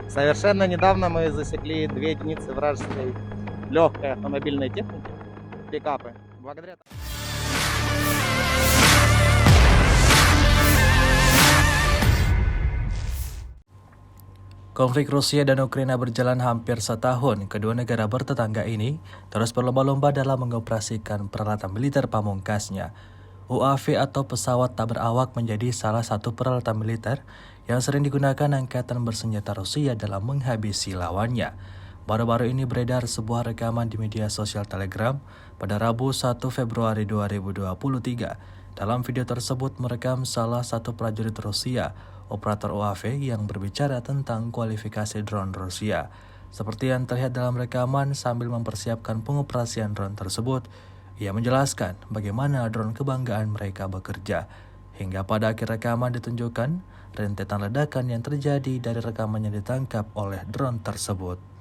Совершенно недавно мы засекли 2 единицы вражеской легкой автомобильной техники, пикапы. Благодаря Konflik Rusia dan Ukraina berjalan hampir setahun. Kedua negara bertetangga ini terus berlomba-lomba dalam mengoperasikan peralatan militer pamungkasnya. UAV atau pesawat tak berawak menjadi salah satu peralatan militer yang sering digunakan angkatan bersenjata Rusia dalam menghabisi lawannya. Baru-baru ini beredar sebuah rekaman di media sosial Telegram pada Rabu 1 Februari 2023. Dalam video tersebut merekam salah satu prajurit Rusia, operator UAV yang berbicara tentang kualifikasi drone Rusia. Seperti yang terlihat dalam rekaman sambil mempersiapkan pengoperasian drone tersebut, ia menjelaskan bagaimana drone kebanggaan mereka bekerja. Hingga pada akhir rekaman ditunjukkan rentetan ledakan yang terjadi dari rekaman yang ditangkap oleh drone tersebut.